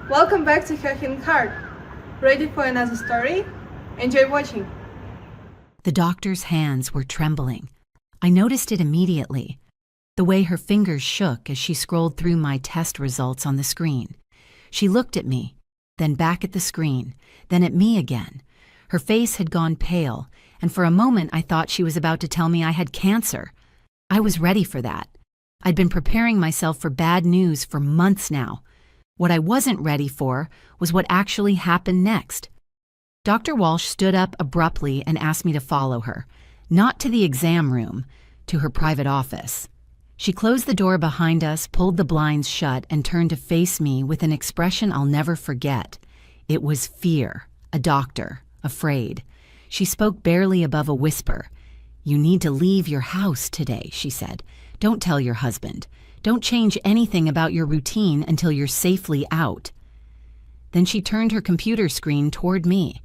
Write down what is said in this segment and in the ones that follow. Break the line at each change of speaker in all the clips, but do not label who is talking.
Welcome back to Health in Heart. Ready for another story? Enjoy watching.
The doctor's hands were trembling. I noticed it immediately, the way her fingers shook as she scrolled through my test results on the screen. She looked at me, then back at the screen, then at me again. Her face had gone pale, and for a moment I thought she was about to tell me I had cancer. I was ready for that. I'd been preparing myself for bad news for months now. What I wasn't ready for was what actually happened next. Dr. Walsh stood up abruptly and asked me to follow her, not to the exam room, to her private office. She closed the door behind us, pulled the blinds shut, and turned to face me with an expression I'll never forget. It was fear, a doctor, afraid. She spoke barely above a whisper. "You need to leave your house today," she said. "Don't tell your husband. Don't change anything about your routine until you're safely out." Then she turned her computer screen toward me,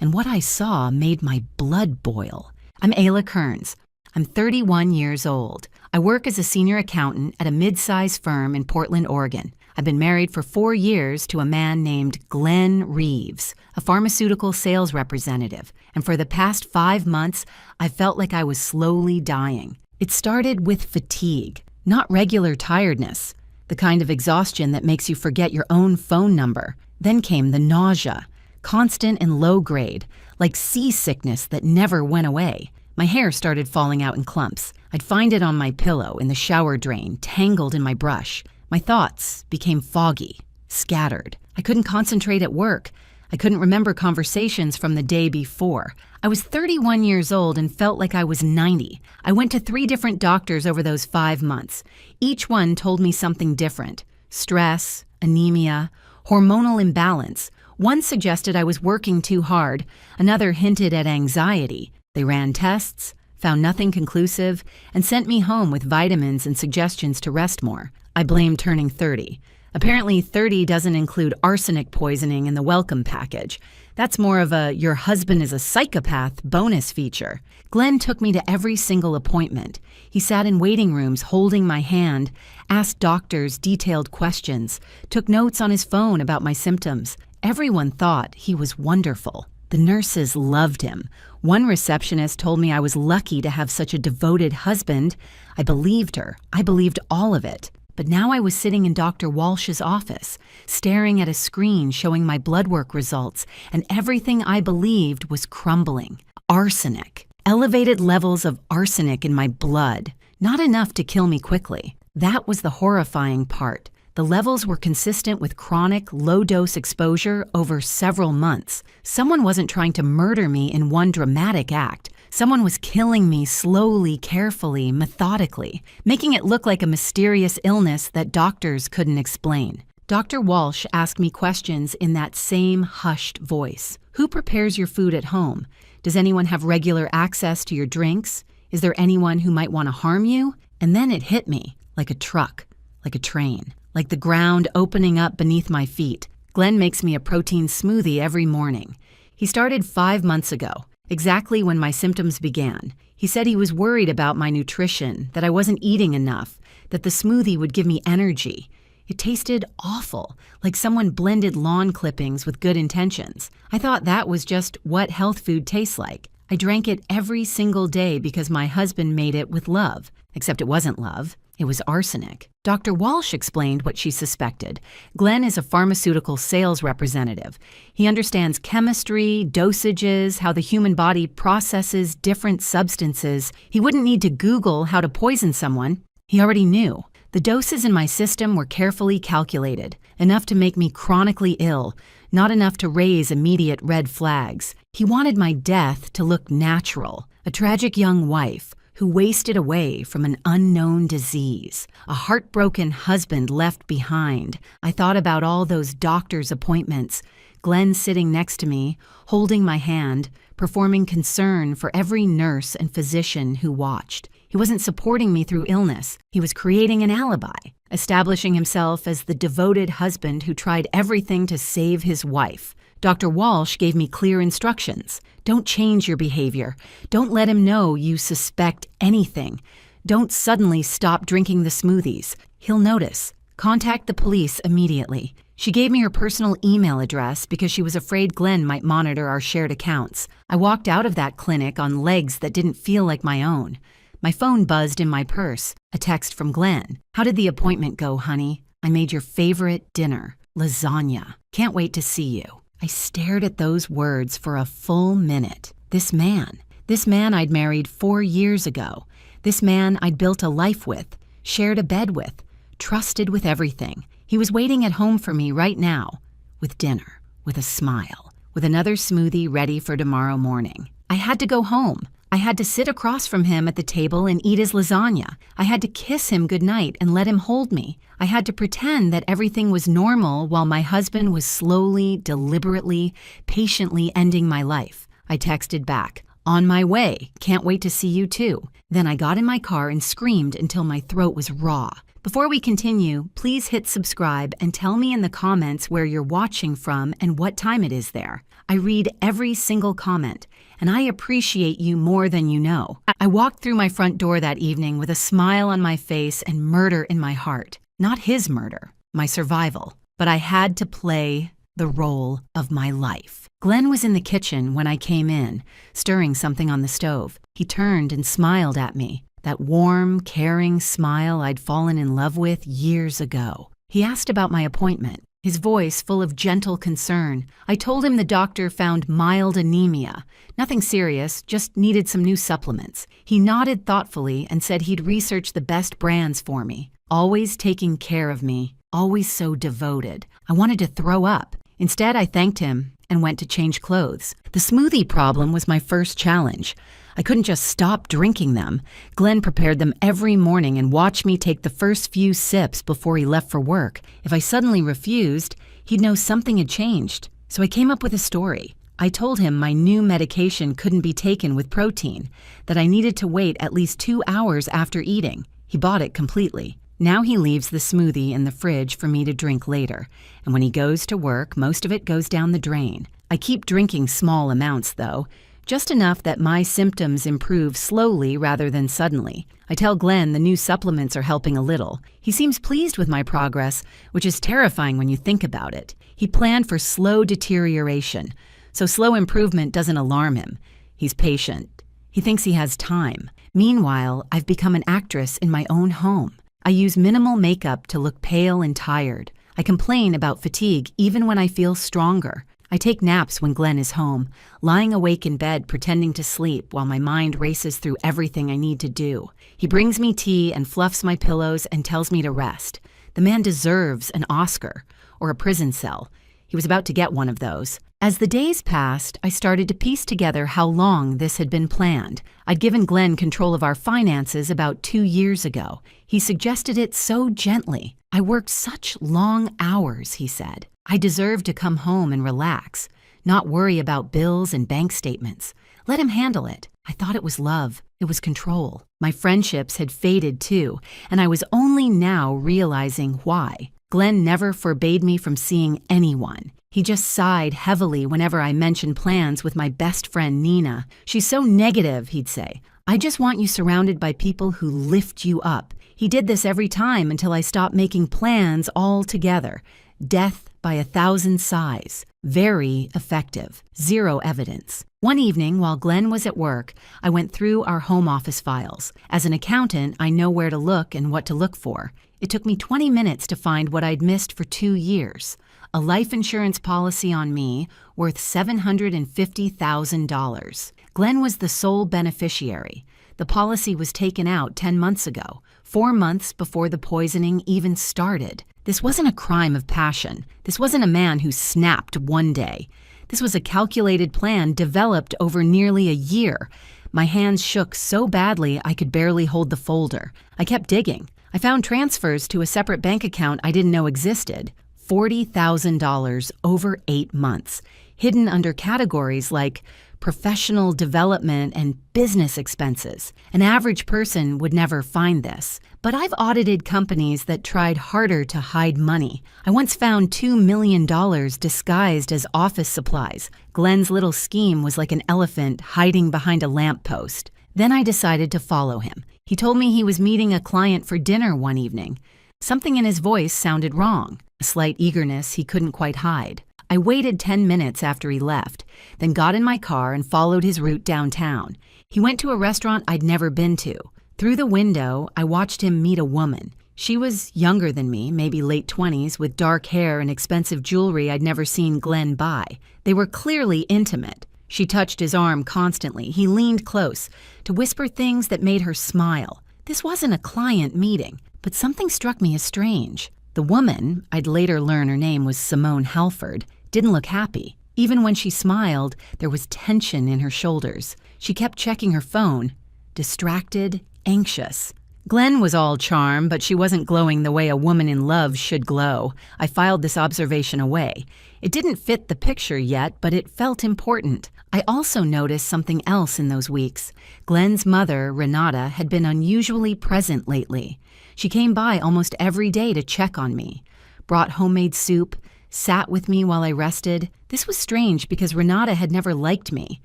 and what I saw made my blood boil. I'm Ayla Kearns. I'm 31 years old. I work as a senior accountant at a mid-sized firm in Portland, Oregon. I've been married for 4 years to a man named Glenn Reeves, a pharmaceutical sales representative, and for the past 5 months, I felt like I was slowly dying. It started with fatigue, not regular tiredness, the kind of exhaustion that makes you forget your own phone number. Then came the nausea, constant and low grade, like seasickness that never went away. My hair started falling out in clumps. I'd find it on my pillow, in the shower drain, tangled in my brush. My thoughts became foggy, scattered. I couldn't concentrate at work. I couldn't remember conversations from the day before. I was 31 years old and felt like I was 90. I went to 3 different doctors over those 5 months. Each one told me something different: stress, anemia, hormonal imbalance. One suggested I was working too hard. Another hinted at anxiety. They ran tests, found nothing conclusive, and sent me home with vitamins and suggestions to rest more. I blamed turning 30. Apparently 30 doesn't include arsenic poisoning in the welcome package. That's more of a "your husband is a psychopath" bonus feature. Glenn took me to every single appointment. He sat in waiting rooms holding my hand, asked doctors detailed questions, took notes on his phone about my symptoms. Everyone thought he was wonderful. The nurses loved him. One receptionist told me I was lucky to have such a devoted husband. I believed her. I believed all of it. But now I was sitting in Dr. Walsh's office, staring at a screen showing my bloodwork results, and everything I believed was crumbling. Arsenic. Elevated levels of arsenic in my blood. Not enough to kill me quickly. That was the horrifying part. The levels were consistent with chronic, low-dose exposure over several months. Someone wasn't trying to murder me in one dramatic act. Someone was killing me slowly, carefully, methodically, making it look like a mysterious illness that doctors couldn't explain. Dr. Walsh asked me questions in that same hushed voice. Who prepares your food at home? Does anyone have regular access to your drinks? Is there anyone who might want to harm you? And then it hit me, like a truck, like a train. Like the ground opening up beneath my feet. Glenn makes me a protein smoothie every morning. He started 5 months ago, exactly when my symptoms began. He said he was worried about my nutrition, that I wasn't eating enough, that the smoothie would give me energy. It tasted awful, like someone blended lawn clippings with good intentions. I thought that was just what health food tastes like. I drank it every single day because my husband made it with love. Except it wasn't love. It was arsenic. Dr. Walsh explained what she suspected. Glenn is a pharmaceutical sales representative. He understands chemistry, dosages, how the human body processes different substances. He wouldn't need to Google how to poison someone. He already knew. The doses in my system were carefully calculated, enough to make me chronically ill, not enough to raise immediate red flags. He wanted my death to look natural, a tragic young wife who wasted away from an unknown disease, a heartbroken husband left behind. I thought about all those doctor's appointments, Glenn sitting next to me, holding my hand, performing concern for every nurse and physician who watched. He wasn't supporting me through illness. He was creating an alibi, establishing himself as the devoted husband who tried everything to save his wife. Dr. Walsh gave me clear instructions. Don't change your behavior. Don't let him know you suspect anything. Don't suddenly stop drinking the smoothies. He'll notice. Contact the police immediately. She gave me her personal email address because she was afraid Glenn might monitor our shared accounts. I walked out of that clinic on legs that didn't feel like my own. My phone buzzed in my purse, a text from Glenn. "How did the appointment go, honey? I made your favorite dinner, lasagna. Can't wait to see you." I stared at those words for a full minute. This man I'd married 4 years ago. This man I'd built a life with, shared a bed with, trusted with everything. He was waiting at home for me right now, with dinner, with a smile, with another smoothie ready for tomorrow morning. I had to go home. I had to sit across from him at the table and eat his lasagna. I had to kiss him goodnight and let him hold me. I had to pretend that everything was normal while my husband was slowly, deliberately, patiently ending my life. I texted back, "On my way. Can't wait to see you too." Then I got in my car and screamed until my throat was raw. Before we continue, please hit subscribe and tell me in the comments where you're watching from and what time it is there. I read every single comment, and I appreciate you more than you know. I walked through my front door that evening with a smile on my face and murder in my heart. Not his murder, my survival. But I had to play the role of my life. Glenn was in the kitchen when I came in, stirring something on the stove. He turned and smiled at me. That warm, caring smile I'd fallen in love with years ago. He asked about my appointment, his voice full of gentle concern. I told him the doctor found mild anemia. Nothing serious, just needed some new supplements. He nodded thoughtfully and said he'd research the best brands for me. Always taking care of me, always so devoted. I wanted to throw up. Instead, I thanked him and went to change clothes. The smoothie problem was my first challenge. I couldn't just stop drinking them. Glenn prepared them every morning and watched me take the first few sips before he left for work. If I suddenly refused, he'd know something had changed. So I came up with a story. I told him my new medication couldn't be taken with protein, that I needed to wait at least 2 hours after eating. He bought it completely. Now he leaves the smoothie in the fridge for me to drink later. And when he goes to work, most of it goes down the drain. I keep drinking small amounts, though. Just enough that my symptoms improve slowly rather than suddenly. I tell Glenn the new supplements are helping a little. He seems pleased with my progress, which is terrifying when you think about it. He planned for slow deterioration, so slow improvement doesn't alarm him. He's patient. He thinks he has time. Meanwhile, I've become an actress in my own home. I use minimal makeup to look pale and tired. I complain about fatigue even when I feel stronger. I take naps when Glenn is home, lying awake in bed pretending to sleep while my mind races through everything I need to do. He brings me tea and fluffs my pillows and tells me to rest. The man deserves an Oscar or a prison cell. He was about to get one of those. As the days passed, I started to piece together how long this had been planned. I'd given Glenn control of our finances about 2 years ago. He suggested it so gently. "I worked such long hours," he said. "I deserve to come home and relax, not worry about bills and bank statements. Let him handle it." I thought it was love. It was control. My friendships had faded too, and I was only now realizing why. Glenn never forbade me from seeing anyone. He just sighed heavily whenever I mentioned plans with my best friend Nina. "She's so negative," he'd say. "I just want you surrounded by people who lift you up." He did this every time until I stopped making plans altogether. Death by 1,000 sighs. Very effective. Zero evidence. One evening, while Glenn was at work, I went through our home office files. As an accountant, I know where to look and what to look for. It took me 20 minutes to find what I'd missed for 2 years. A life insurance policy on me worth $750,000. Glenn was the sole beneficiary. The policy was taken out 10 months ago, 4 months before the poisoning even started. This wasn't a crime of passion. This wasn't a man who snapped one day. This was a calculated plan developed over nearly a year. My hands shook so badly I could barely hold the folder. I kept digging. I found transfers to a separate bank account I didn't know existed. $40,000 over 8 months, hidden under categories like professional development and business expenses. An average person would never find this. But I've audited companies that tried harder to hide money. I once found $2 million disguised as office supplies. Glenn's little scheme was like an elephant hiding behind a lamppost. Then I decided to follow him. He told me he was meeting a client for dinner one evening. Something in his voice sounded wrong. a slight eagerness he couldn't quite hide. I waited 10 minutes after he left, then got in my car and followed his route downtown. He went to a restaurant I'd never been to. Through the window, I watched him meet a woman. She was younger than me, maybe late 20s, with dark hair and expensive jewelry I'd never seen Glenn buy. They were clearly intimate. She touched his arm constantly. He leaned close to whisper things that made her smile. This wasn't a client meeting, but something struck me as strange. The woman, I'd later learn her name was Simone Halford, didn't look happy. Even when she smiled, there was tension in her shoulders. She kept checking her phone, distracted, anxious. Glenn was all charm, but she wasn't glowing the way a woman in love should glow. I filed this observation away. It didn't fit the picture yet, but it felt important. I also noticed something else in those weeks. Glenn's mother, Renata, had been unusually present lately. She came by almost every day to check on me, brought homemade soup, sat with me while I rested. This was strange because Renata had never liked me.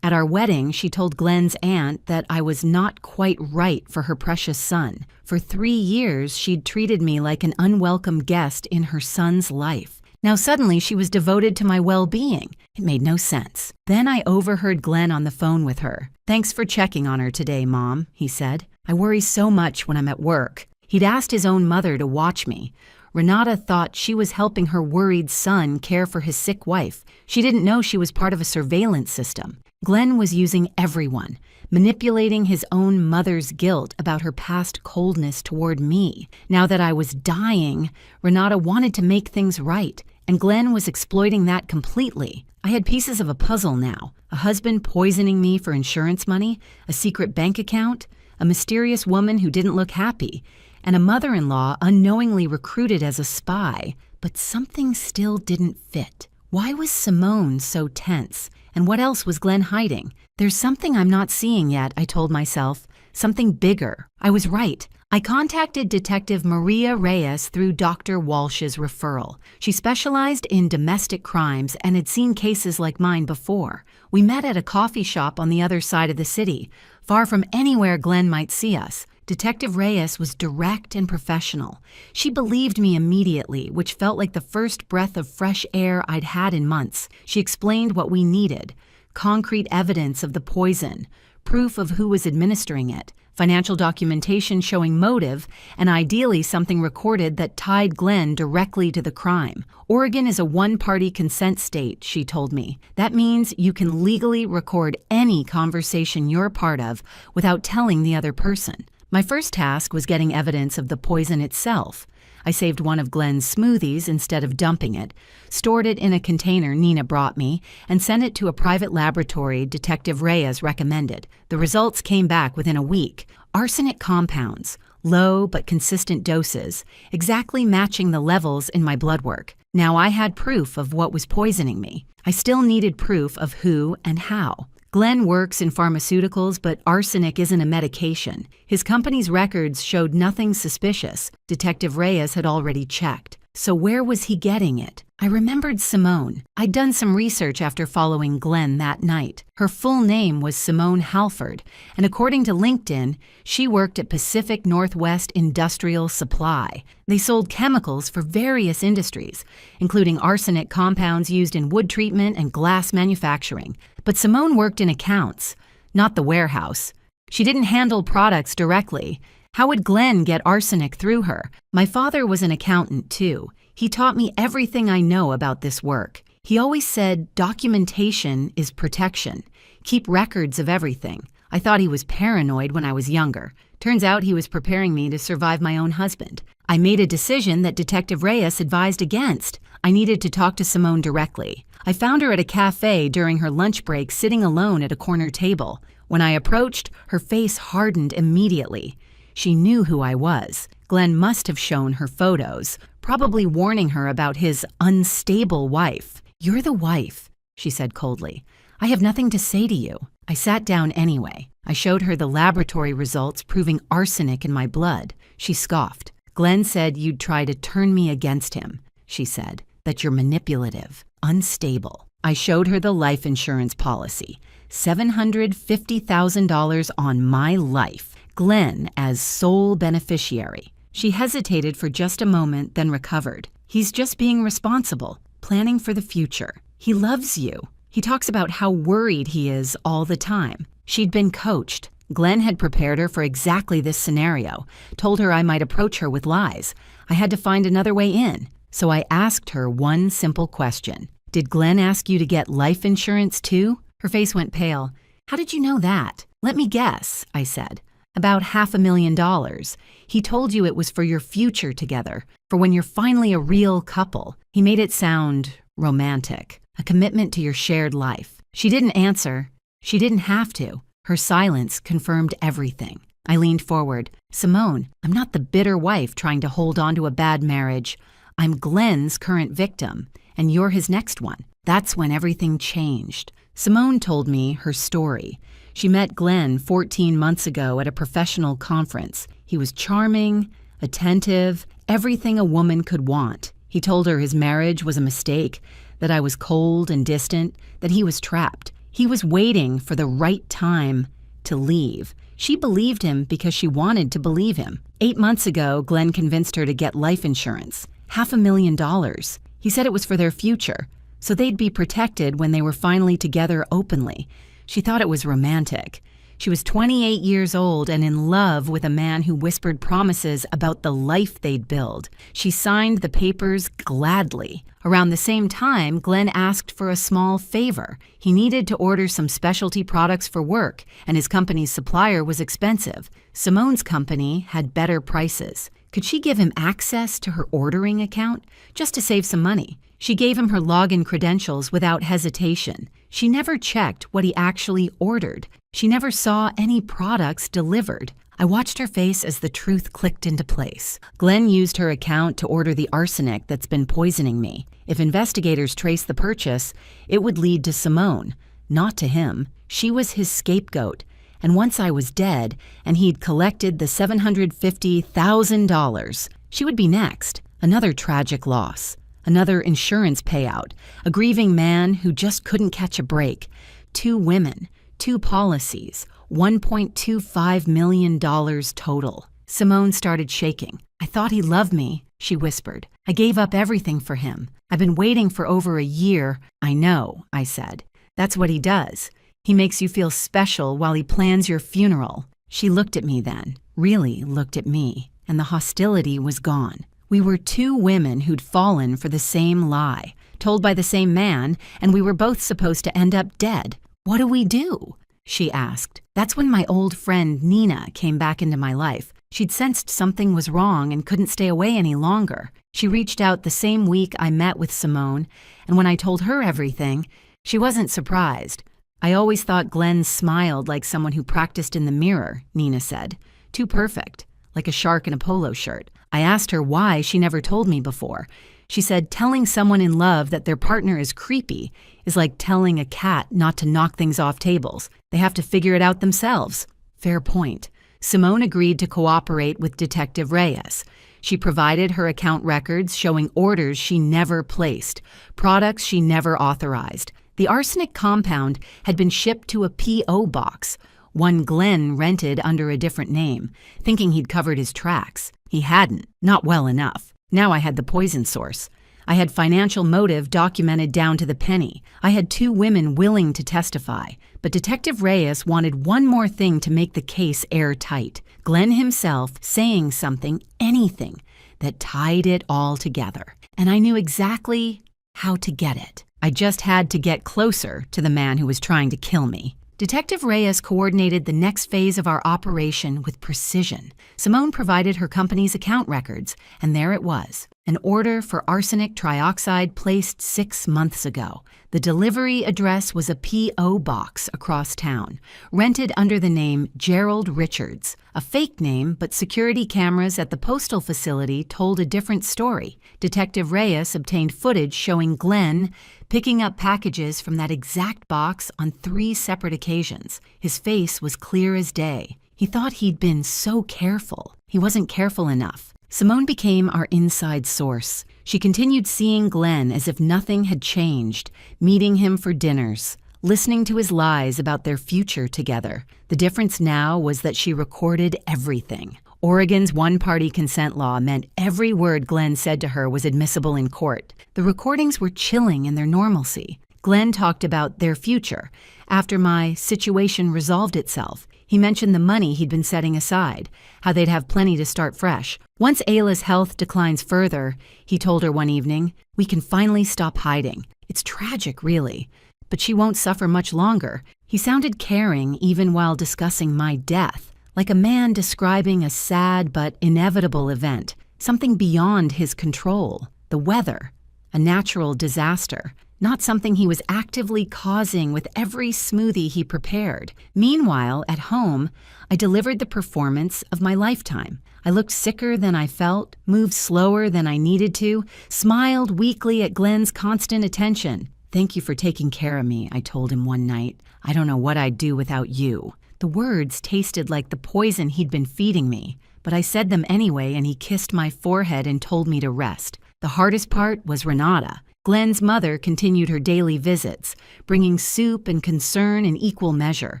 At our wedding, she told Glenn's aunt that I was not quite right for her precious son. For 3 years, she'd treated me like an unwelcome guest in her son's life. Now suddenly she was devoted to my well-being. It made no sense. Then I overheard Glenn on the phone with her. "Thanks for checking on her today, Mom," he said. "I worry so much when I'm at work." He'd asked his own mother to watch me. Renata thought she was helping her worried son care for his sick wife. She didn't know she was part of a surveillance system. Glenn was using everyone, manipulating his own mother's guilt about her past coldness toward me. Now that I was dying, Renata wanted to make things right, and Glenn was exploiting that completely. I had pieces of a puzzle now. A husband poisoning me for insurance money, a secret bank account, a mysterious woman who didn't look happy, and a mother-in-law unknowingly recruited as a spy. But something still didn't fit. Why was Simone so tense? And what else was Glenn hiding? "There's something I'm not seeing yet," I told myself. "Something bigger." I was right. I contacted Detective Maria Reyes through Dr. Walsh's referral. She specialized in domestic crimes and had seen cases like mine before. We met at a coffee shop on the other side of the city, far from anywhere Glenn might see us. Detective Reyes was direct and professional. She believed me immediately, which felt like the first breath of fresh air I'd had in months. She explained what we needed: concrete evidence of the poison, proof of who was administering it, financial documentation showing motive, and ideally something recorded that tied Glenn directly to the crime. Oregon is a one-party consent state, she told me. That means you can legally record any conversation you're part of without telling the other person. My first task was getting evidence of the poison itself. I saved one of Glenn's smoothies instead of dumping it, stored it in a container Nina brought me, and sent it to a private laboratory Detective Reyes recommended. The results came back within a week. Arsenic compounds, low but consistent doses, exactly matching the levels in my blood work. Now I had proof of what was poisoning me. I still needed proof of who and how. Glenn works in pharmaceuticals, but arsenic isn't a medication. His company's records showed nothing suspicious. Detective Reyes had already checked. So where was he getting it? I remembered Simone. I'd done some research after following Glenn that night. Her full name was Simone Halford, and according to LinkedIn, she worked at Pacific Northwest Industrial Supply. They sold chemicals for various industries, including arsenic compounds used in wood treatment and glass manufacturing. But Simone worked in accounts, not the warehouse. She didn't handle products directly. How would Glenn get arsenic through her? My father was an accountant, too. He taught me everything I know about this work. He always said, documentation is protection. Keep records of everything. I thought he was paranoid when I was younger. Turns out he was preparing me to survive my own husband. I made a decision that Detective Reyes advised against. I needed to talk to Simone directly. I found her at a cafe during her lunch break, sitting alone at a corner table. When I approached, her face hardened immediately. She knew who I was. Glenn must have shown her photos, probably warning her about his unstable wife. "You're the wife," she said coldly. "I have nothing to say to you." I sat down anyway. I showed her the laboratory results proving arsenic in my blood. She scoffed. "Glenn said you'd try to turn me against him," she said, "that you're manipulative, unstable." I showed her the life insurance policy, $750,000 on my life. Glenn as sole beneficiary. She hesitated for just a moment, then recovered. He's just being responsible, planning for the future. He loves you. He talks about how worried he is all the time. She'd been coached. Glenn had prepared her for exactly this scenario, told her I might approach her with lies. I had to find another way in. So I asked her one simple question. Did Glenn ask you to get life insurance too? Her face went pale. How did you know that? Let me guess, I said. About $500,000. He told you it was for your future together, for when you're finally a real couple. He made it sound romantic, a commitment to your shared life. She didn't answer. She didn't have to. Her silence confirmed everything. I leaned forward. Simone, I'm not the bitter wife trying to hold on to a bad marriage. I'm Glenn's current victim, and you're his next one. That's when everything changed. Simone told me her story. She met Glenn 14 months ago at a professional conference. He was charming, attentive, everything a woman could want. He told her his marriage was a mistake, that I was cold and distant, that he was trapped. He was waiting for the right time to leave. She believed him because she wanted to believe him. 8 months ago, Glenn convinced her to get life insurance. $500,000. He said it was for their future, so they'd be protected when they were finally together openly. She thought it was romantic. She was 28 years old and in love with a man who whispered promises about the life they'd build. She signed the papers gladly. Around the same time, Glenn asked for a small favor. He needed to order some specialty products for work, and his company's supplier was expensive. Simone's company had better prices. Could she give him access to her ordering account, just to save some money? She gave him her login credentials without hesitation. She never checked what he actually ordered. She never saw any products delivered. I watched her face as the truth clicked into place. Glenn used her account to order the arsenic that's been poisoning me. If investigators traced the purchase, it would lead to Simone, not to him. She was his scapegoat. And once I was dead, and he'd collected the $750,000, she would be next. Another tragic loss. Another insurance payout. A grieving man who just couldn't catch a break. 2 women. 2 policies. $1.25 million total. Simone started shaking. I thought he loved me, she whispered. I gave up everything for him. I've been waiting for over a year. I know, I said. That's what he does. He makes you feel special while he plans your funeral. She looked at me then, really looked at me, and the hostility was gone. We were 2 women who'd fallen for the same lie, told by the same man, and we were both supposed to end up dead. What do we do? She asked. That's when my old friend Nina came back into my life. She'd sensed something was wrong and couldn't stay away any longer. She reached out the same week I met with Simone, and when I told her everything, she wasn't surprised. I always thought Glenn smiled like someone who practiced in the mirror, Nina said. Too perfect, like a shark in a polo shirt. I asked her why she never told me before. She said telling someone in love that their partner is creepy is like telling a cat not to knock things off tables. They have to figure it out themselves. Fair point. Simone agreed to cooperate with Detective Reyes. She provided her account records showing orders she never placed, products she never authorized. The arsenic compound had been shipped to a P.O. box, one Glenn rented under a different name, thinking he'd covered his tracks. He hadn't, not well enough. Now I had the poison source. I had financial motive documented down to the penny. I had 2 women willing to testify. But Detective Reyes wanted one more thing to make the case airtight. Glenn himself saying something, anything, that tied it all together. And I knew exactly how to get it. I just had to get closer to the man who was trying to kill me. Detective Reyes coordinated the next phase of our operation with precision. Simone provided her company's account records, and there it was, an order for arsenic trioxide placed 6 months ago. The delivery address was a P.O. box across town, rented under the name Gerald Richards, a fake name, but security cameras at the postal facility told a different story. Detective Reyes obtained footage showing Glenn picking up packages from that exact box on 3 separate occasions. His face was clear as day. He thought he'd been so careful. He wasn't careful enough. Simone became our inside source. She continued seeing Glenn as if nothing had changed, meeting him for dinners, listening to his lies about their future together. The difference now was that she recorded everything. Oregon's one-party consent law meant every word Glenn said to her was admissible in court. The recordings were chilling in their normalcy. Glenn talked about their future. After my situation resolved itself, he mentioned the money he'd been setting aside, how they'd have plenty to start fresh. Once Ayla's health declines further, he told her one evening, we can finally stop hiding. It's tragic, really, but she won't suffer much longer. He sounded caring even while discussing my death, like a man describing a sad but inevitable event, something beyond his control, the weather, a natural disaster, not something he was actively causing with every smoothie he prepared. Meanwhile, at home, I delivered the performance of my lifetime. I looked sicker than I felt, moved slower than I needed to, smiled weakly at Glenn's constant attention. Thank you for taking care of me, I told him one night. I don't know what I'd do without you. The words tasted like the poison he'd been feeding me, but I said them anyway, and he kissed my forehead and told me to rest. The hardest part was Renata. Glenn's mother continued her daily visits, bringing soup and concern in equal measure.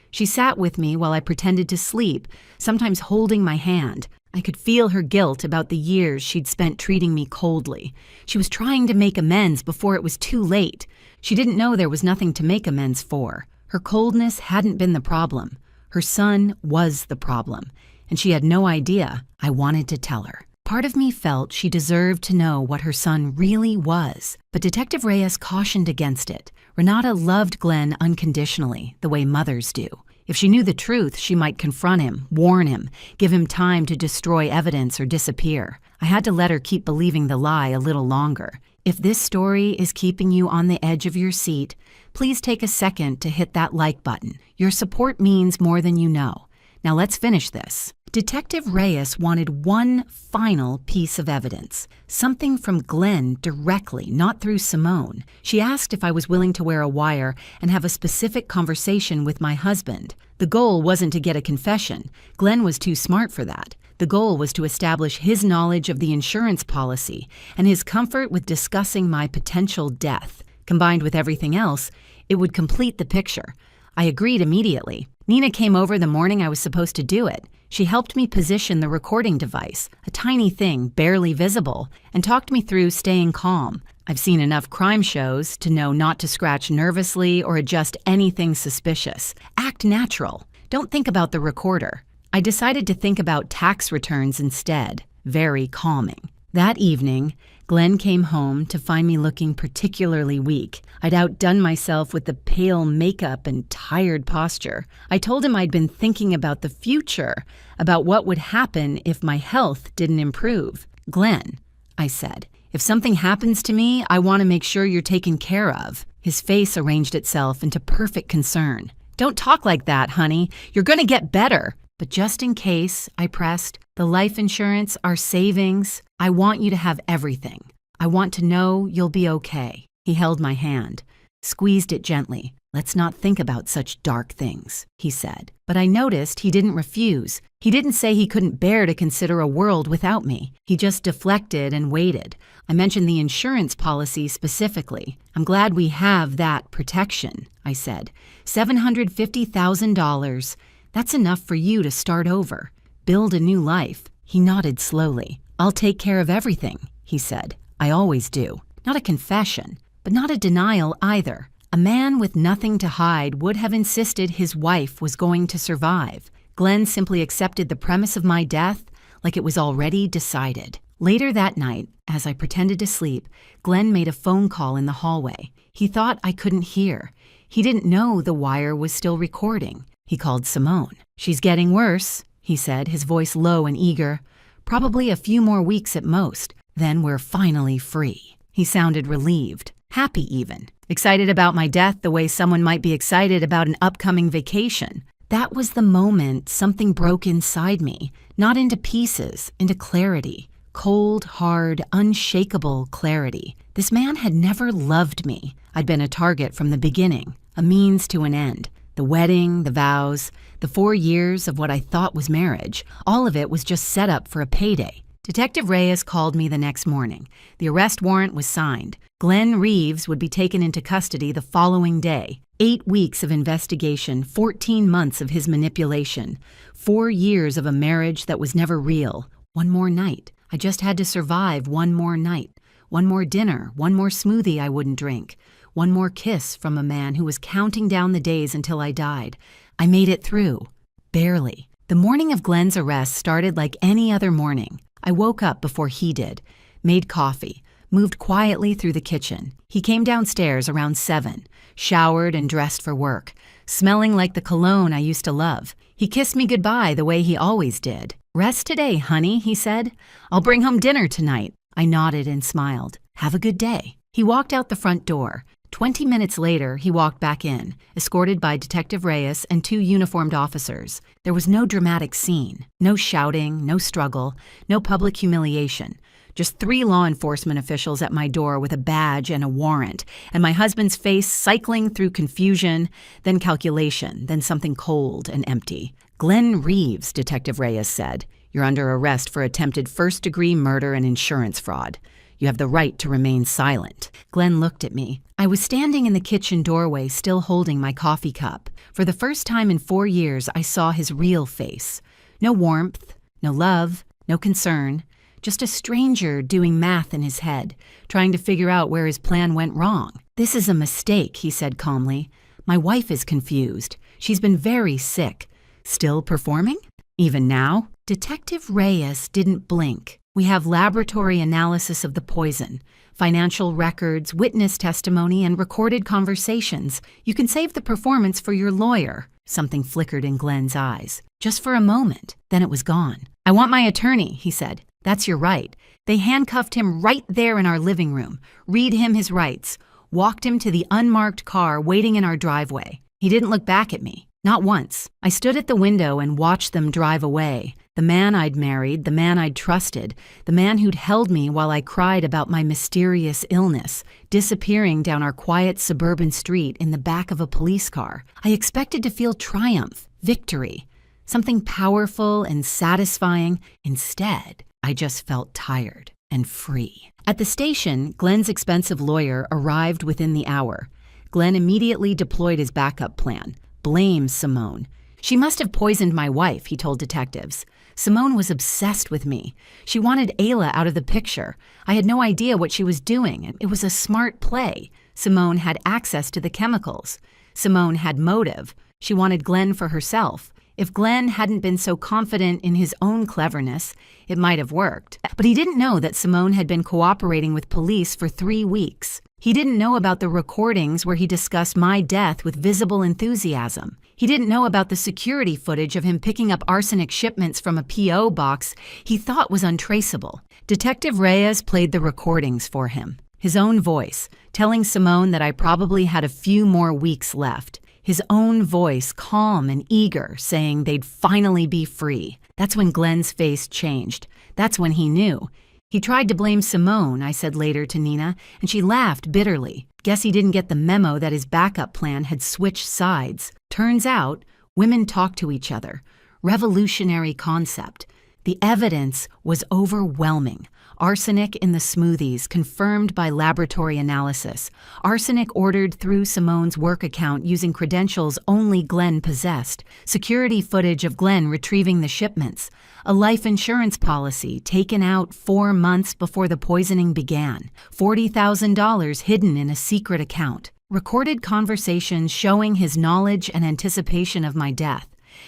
She sat with me while I pretended to sleep, sometimes holding my hand. I could feel her guilt about the years she'd spent treating me coldly. She was trying to make amends before it was too late. She didn't know there was nothing to make amends for. Her coldness hadn't been the problem. Her son was the problem, and she had no idea I wanted to tell her. Part of me felt she deserved to know what her son really was, but Detective Reyes cautioned against it. Renata loved Glenn unconditionally, the way mothers do. If she knew the truth, she might confront him, warn him, give him time to destroy evidence or disappear. I had to let her keep believing the lie a little longer. If this story is keeping you on the edge of your seat, please take a second to hit that like button. Your support means more than you know. Now let's finish this. Detective Reyes wanted one final piece of evidence, something from Glenn directly, not through Simone. She asked if I was willing to wear a wire and have a specific conversation with my husband. The goal wasn't to get a confession. Glenn was too smart for that. The goal was to establish his knowledge of the insurance policy and his comfort with discussing my potential death. Combined with everything else, it would complete the picture. I agreed immediately. Nina came over the morning I was supposed to do it. She helped me position the recording device, a tiny thing barely visible, and talked me through staying calm. I've seen enough crime shows to know not to scratch nervously or adjust anything suspicious. Act natural. Don't think about the recorder. I decided to think about tax returns instead. Very calming. That evening, Glenn came home to find me looking particularly weak. I'd outdone myself with the pale makeup and tired posture. I told him I'd been thinking about the future, about what would happen if my health didn't improve. Glenn, I said, if something happens to me, I want to make sure you're taken care of. His face arranged itself into perfect concern. Don't talk like that, honey. You're going to get better. But just in case, I pressed, the life insurance, our savings, I want you to have everything. I want to know you'll be okay. He held my hand, squeezed it gently. Let's not think about such dark things, he said. But I noticed he didn't refuse. He didn't say he couldn't bear to consider a world without me. He just deflected and waited. I mentioned the insurance policy specifically. I'm glad we have that protection, I said. $750,000. That's enough for you to start over, build a new life. He nodded slowly. I'll take care of everything, he said. I always do. Not a confession, but not a denial either. A man with nothing to hide would have insisted his wife was going to survive. Glenn simply accepted the premise of my death like it was already decided. Later that night, as I pretended to sleep, Glenn made a phone call in the hallway. He thought I couldn't hear. He didn't know the wire was still recording. He called Simone. She's getting worse, he said, his voice low and eager. Probably a few more weeks at most. Then we're finally free. He sounded relieved, happy even, excited about my death the way someone might be excited about an upcoming vacation. That was the moment something broke inside me, not into pieces, into clarity. Cold, hard, unshakable clarity. This man had never loved me. I'd been a target from the beginning, a means to an end. The wedding, the vows, the 4 years of what I thought was marriage, all of it was just set up for a payday. Detective Reyes called me the next morning. The arrest warrant was signed. Glenn Reeves would be taken into custody the following day. 8 weeks of investigation, 14 months of his manipulation, 4 years of a marriage that was never real. One more night. I just had to survive one more night. One more dinner, one more smoothie I wouldn't drink. One more kiss from a man who was counting down the days until I died. I made it through. Barely. The morning of Glenn's arrest started like any other morning. I woke up before he did, made coffee, moved quietly through the kitchen. He came downstairs around 7, showered and dressed for work, smelling like the cologne I used to love. He kissed me goodbye the way he always did. "Rest today, honey," he said. "I'll bring home dinner tonight." I nodded and smiled. "Have a good day." He walked out the front door. 20 minutes later, he walked back in, escorted by Detective Reyes and 2 uniformed officers. There was no dramatic scene, no shouting, no struggle, no public humiliation. Just 3 law enforcement officials at my door with a badge and a warrant, and my husband's face cycling through confusion, then calculation, then something cold and empty. "Glenn Reeves," Detective Reyes said. "You're under arrest for attempted first-degree murder and insurance fraud. You have the right to remain silent." Glenn looked at me. I was standing in the kitchen doorway, still holding my coffee cup. For the first time in 4 years, I saw his real face. No warmth, no love, no concern. Just a stranger doing math in his head, trying to figure out where his plan went wrong. "This is a mistake," he said calmly. "My wife is confused. She's been very sick. Still performing? Even now?" Detective Reyes didn't blink. "We have laboratory analysis of the poison, financial records, witness testimony, and recorded conversations. You can save the performance for your lawyer." Something flickered in Glenn's eyes. Just for a moment, then it was gone. "I want my attorney," he said. "That's your right." They handcuffed him right there in our living room, read him his rights, walked him to the unmarked car waiting in our driveway. He didn't look back at me. Not once. I stood at the window and watched them drive away. The man I'd married, the man I'd trusted, the man who'd held me while I cried about my mysterious illness, disappearing down our quiet suburban street in the back of a police car. I expected to feel triumph, victory, something powerful and satisfying. Instead, I just felt tired and free. At the station, Glenn's expensive lawyer arrived within the hour. Glenn immediately deployed his backup plan. Blame Simone. "She must have poisoned my wife," he told detectives. "Simone was obsessed with me. She wanted Ayla out of the picture. I had no idea what she was doing, and it was a smart play. Simone had access to the chemicals. Simone had motive. She wanted Glenn for herself. If Glenn hadn't been so confident in his own cleverness, it might have worked. But he didn't know that Simone had been cooperating with police for 3 weeks. He didn't know about the recordings where he discussed my death with visible enthusiasm. He didn't know about the security footage of him picking up arsenic shipments from a P.O. box he thought was untraceable. Detective Reyes played the recordings for him. His own voice, telling Simone that I probably had a few more weeks left. His own voice, calm and eager, saying they'd finally be free. That's when Glenn's face changed. That's when he knew. "He tried to blame Simone," I said later to Nina, and she laughed bitterly. Guess he didn't get the memo that his backup plan had switched sides. Turns out, women talk to each other. Revolutionary concept. The evidence was overwhelming. Arsenic in the smoothies, confirmed by laboratory analysis. Arsenic ordered through Simone's work account using credentials only Glenn possessed. Security footage of Glenn retrieving the shipments. A life insurance policy taken out 4 months before the poisoning began. $40,000 hidden in a secret account. Recorded conversations showing his knowledge and anticipation of my death.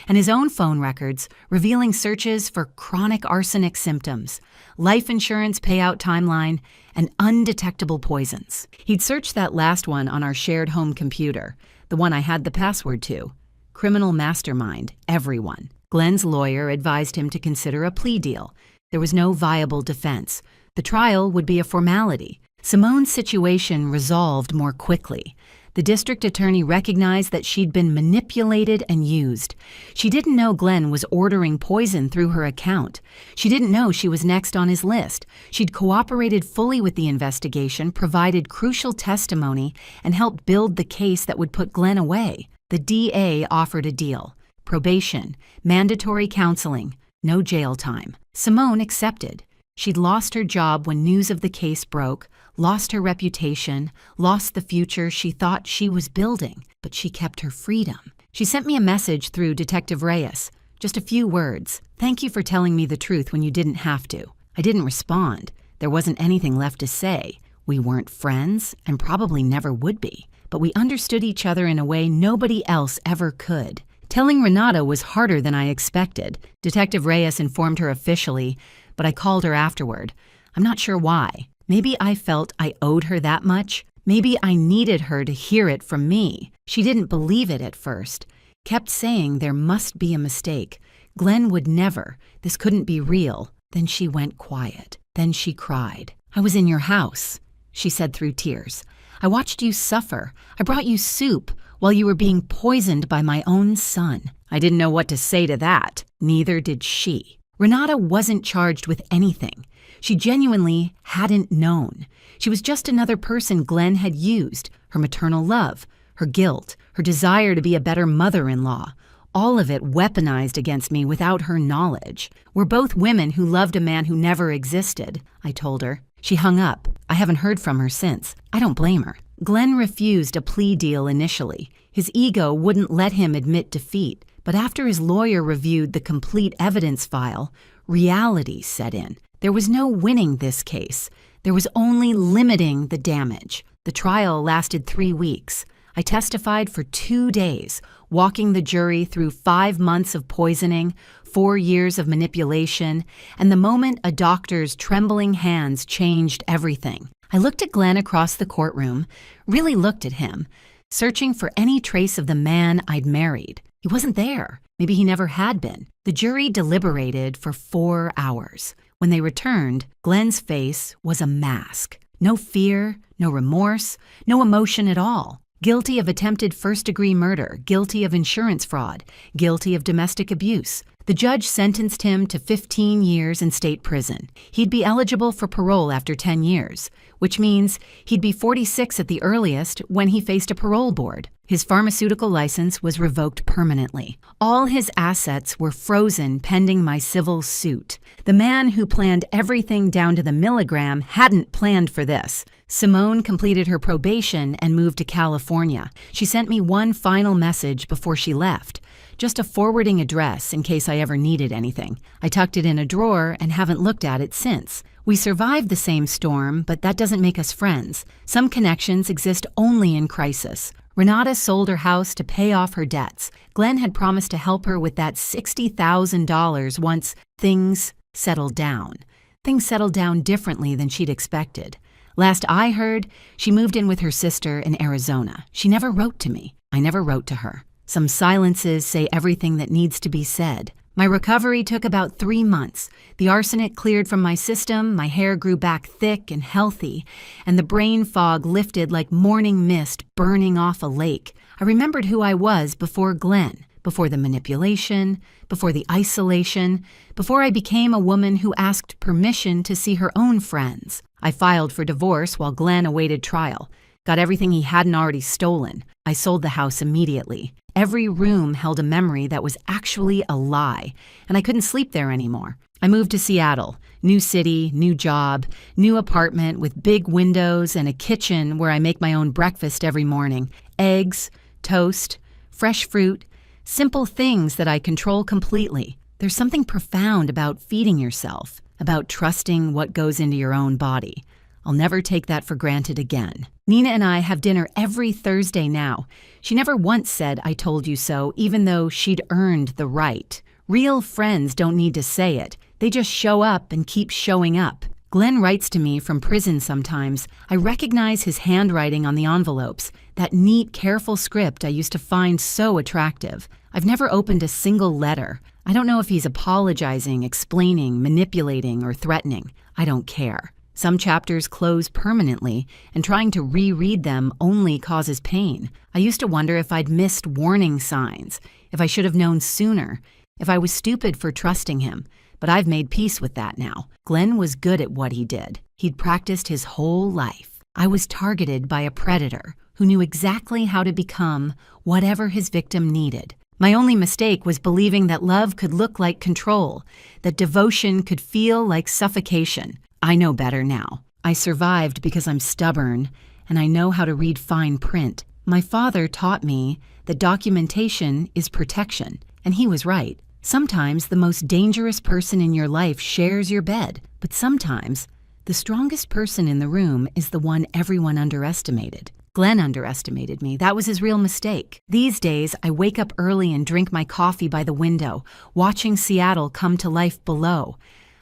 And his own phone records revealing searches for chronic arsenic symptoms, life insurance payout timeline, and undetectable poisons. He'd searched that last one on our shared home computer, the one I had the password to. Criminal mastermind, everyone. Glenn's lawyer advised him to consider a plea deal. There was no viable defense. The trial would be a formality. Simone's situation resolved more quickly. The district attorney recognized that she'd been manipulated and used. She didn't know Glenn was ordering poison through her account. She didn't know she was next on his list. She'd cooperated fully with the investigation, provided crucial testimony, and helped build the case that would put Glenn away. The DA offered a deal. Probation, mandatory counseling, no jail time. Simone accepted. She'd lost her job when news of the case broke, lost her reputation, lost the future she thought she was building, but she kept her freedom. She sent me a message through Detective Reyes. Just a few words. "Thank you for telling me the truth when you didn't have to." I didn't respond. There wasn't anything left to say. We weren't friends, and probably never would be. But we understood each other in a way nobody else ever could. Telling Renata was harder than I expected. Detective Reyes informed her officially, but I called her afterward. I'm not sure why. Maybe I felt I owed her that much. Maybe I needed her to hear it from me. She didn't believe it at first. Kept saying there must be a mistake. Glenn would never. This couldn't be real. Then she went quiet. Then she cried. "I was in your house," she said through tears. "I watched you suffer. I brought you soup while you were being poisoned by my own son." I didn't know what to say to that. Neither did she. Renata wasn't charged with anything. She genuinely hadn't known. She was just another person Glenn had used. Her maternal love, her guilt, her desire to be a better mother-in-law. All of it weaponized against me without her knowledge. We're both women who loved a man who never existed, I told her. She hung up. I haven't heard from her since. I don't blame her. Glenn refused a plea deal initially. His ego wouldn't let him admit defeat. But after his lawyer reviewed the complete evidence file, reality set in. There was no winning this case. There was only limiting the damage. The trial lasted 3 weeks. I testified for 2 days, walking the jury through 5 months of poisoning, 4 years of manipulation, and the moment a doctor's trembling hands changed everything. I looked at Glenn across the courtroom, really looked at him, searching for any trace of the man I'd married. He wasn't there. Maybe he never had been. The jury deliberated for 4 hours. When they returned, Glenn's face was a mask. No fear, no remorse, no emotion at all. Guilty of attempted first-degree murder, guilty of insurance fraud, guilty of domestic abuse. The judge sentenced him to 15 years in state prison. He'd be eligible for parole after 10 years, which means he'd be 46 at the earliest when he faced a parole board. His pharmaceutical license was revoked permanently. All his assets were frozen pending my civil suit. The man who planned everything down to the milligram hadn't planned for this. Simone completed her probation and moved to California. She sent me one final message before she left. Just a forwarding address in case I ever needed anything. I tucked it in a drawer and haven't looked at it since. We survived the same storm, but that doesn't make us friends. Some connections exist only in crisis. Renata sold her house to pay off her debts. Glenn had promised to help her with that $60,000 once things settled down. Things settled down differently than she'd expected. Last I heard, she moved in with her sister in Arizona. She never wrote to me. I never wrote to her. Some silences say everything that needs to be said. My recovery took about 3 months. The arsenic cleared from my system, my hair grew back thick and healthy, and the brain fog lifted like morning mist burning off a lake. I remembered who I was before Glenn, before the manipulation, before the isolation, before I became a woman who asked permission to see her own friends. I filed for divorce while Glenn awaited trial. Got everything he hadn't already stolen. I sold the house immediately. Every room held a memory that was actually a lie, and I couldn't sleep there anymore. I moved to Seattle. New city, new job, new apartment with big windows and a kitchen where I make my own breakfast every morning. Eggs, toast, fresh fruit, simple things that I control completely. There's something profound about feeding yourself, about trusting what goes into your own body. I'll never take that for granted again. Nina and I have dinner every Thursday now. She never once said, "I told you so," even though she'd earned the right. Real friends don't need to say it. They just show up and keep showing up. Glenn writes to me from prison sometimes. I recognize his handwriting on the envelopes, that neat, careful script I used to find so attractive. I've never opened a single letter. I don't know if he's apologizing, explaining, manipulating, or threatening. I don't care. Some chapters close permanently, and trying to reread them only causes pain. I used to wonder if I'd missed warning signs, if I should have known sooner, if I was stupid for trusting him. But I've made peace with that now. Glenn was good at what he did. He'd practiced his whole life. I was targeted by a predator who knew exactly how to become whatever his victim needed. My only mistake was believing that love could look like control, that devotion could feel like suffocation. I know better now. I survived because I'm stubborn, and I know how to read fine print. My father taught me that documentation is protection, and he was right. Sometimes the most dangerous person in your life shares your bed, but sometimes the strongest person in the room is the one everyone underestimated. Glenn underestimated me. That was his real mistake. These days, I wake up early and drink my coffee by the window, watching Seattle come to life below.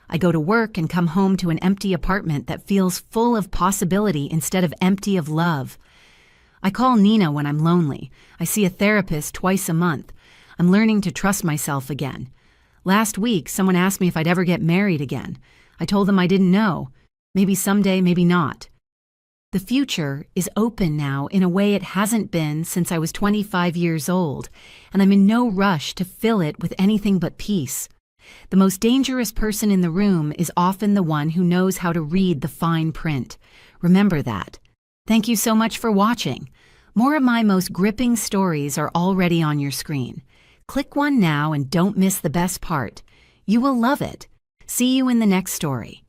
I go to work and come home to an empty apartment that feels full of possibility instead of empty of love. I call Nina when I'm lonely. I see a therapist twice a month. I'm learning to trust myself again. Last week, someone asked me if I'd ever get married again. I told them I didn't know. Maybe someday, maybe not. The future is open now in a way it hasn't been since I was 25 years old, and I'm in no rush to fill it with anything but peace. The most dangerous person in the room is often the one who knows how to read the fine print. Remember that. Thank you so much for watching. More of my most gripping stories are already on your screen. Click one now and don't miss the best part. You will love it. See you in the next story.